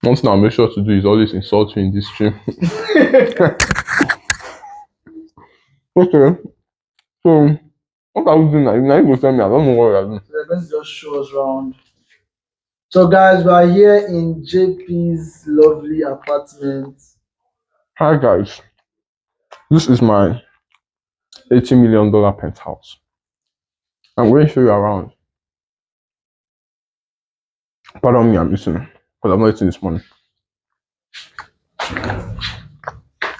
One thing I'll make sure to do is always insult you in this stream. Okay. So what are we doing now? Now you go tell me. I don't know what we are doing. So let's just show us around. So guys, we are here in JP's lovely apartment. Hi guys. This is my $80 million penthouse. I'm going to show you around. Pardon me, I'm eating because I'm not eating this morning.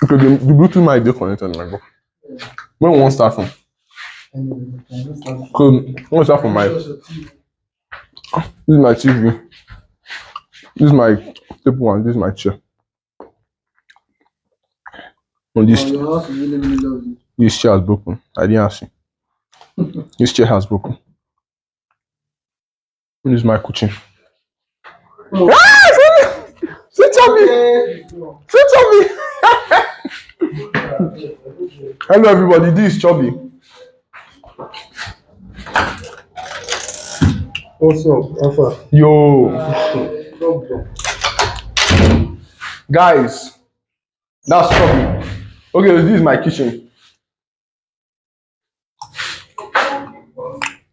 Okay, the Bluetooth might be connected. My God. Where we want to start from? Because we start from my. This is my TV. This is my table one. This is my chair. On this, your house is really, really lovely. This chair has broken. I didn't see. This chair has broken. This is my kitchen. Oh. Sit on me! Sit on me! Hello everybody, this is Chubby. What's up, Alpha? Yo! Guys, that's Chubby. Okay, this is my kitchen.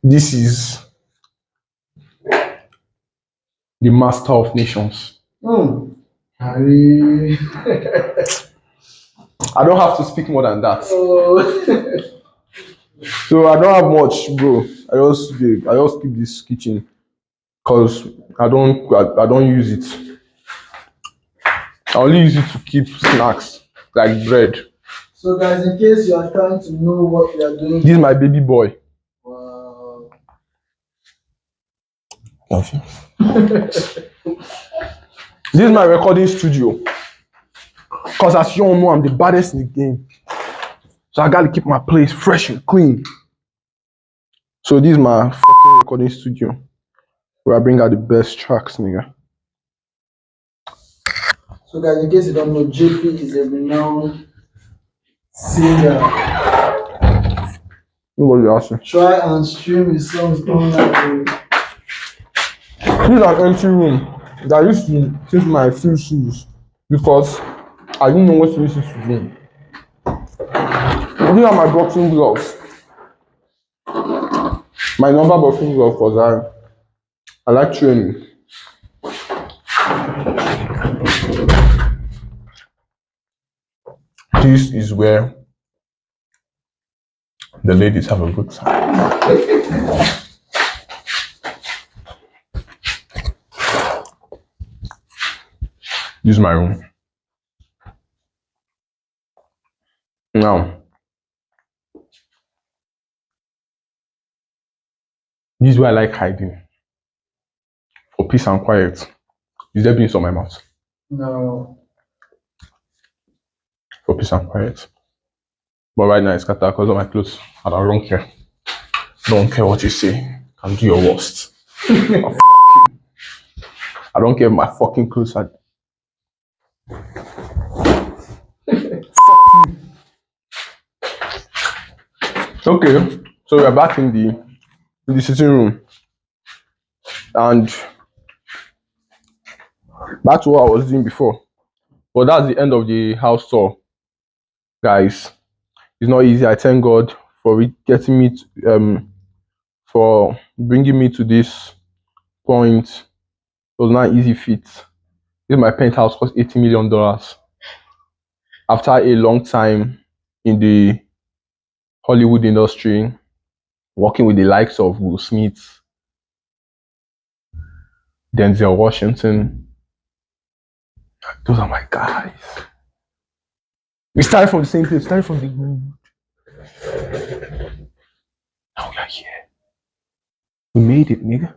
This is the master of nations. Harry. I don't have to speak more than that. Oh. So I don't have much, bro. I just keep this kitchen because I don't use it. I only use it to keep snacks like bread. So guys, in case you are trying to know what we are doing, This is my baby boy. Wow. Love you. This is my recording studio. Because as you all know, I'm the baddest in the game. So I gotta keep my place fresh and clean. So this is my fucking recording studio. Where I bring out the best tracks, nigga. So guys, in case you don't know, JP is a renowned singer. Nobody asking. Try and stream his songs online. This is an empty room that I used to keep my few shoes because I didn't know what to use it to do. These are my boxing gloves. My number boxing gloves because I like training. This is where the ladies have a good time. This is my room. Now, this is where I like hiding. For peace and quiet. Is there beans on my mouth? No. For peace and quiet. But right now it's scattered because of my clothes. And I don't care. Don't care what you say. Can do your worst. I don't care if my fucking clothes are. Okay, so we're back in the sitting room. And back to what I was doing before. But that's the end of the house tour, guys. It's not easy. I thank God for getting me for bringing me to this point. It was not an easy feat. This my penthouse cost $80 million. After a long time in the Hollywood industry, working with the likes of Will Smith, Denzel Washington. Those are my guys. We started from the same place, started from the ground. Now we are here. We made it, nigga.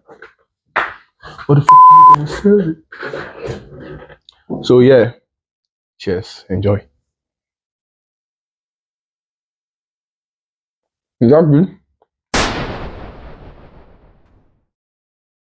What the fuck are you gonna serve it? So yeah. Cheers. Enjoy. Is that good?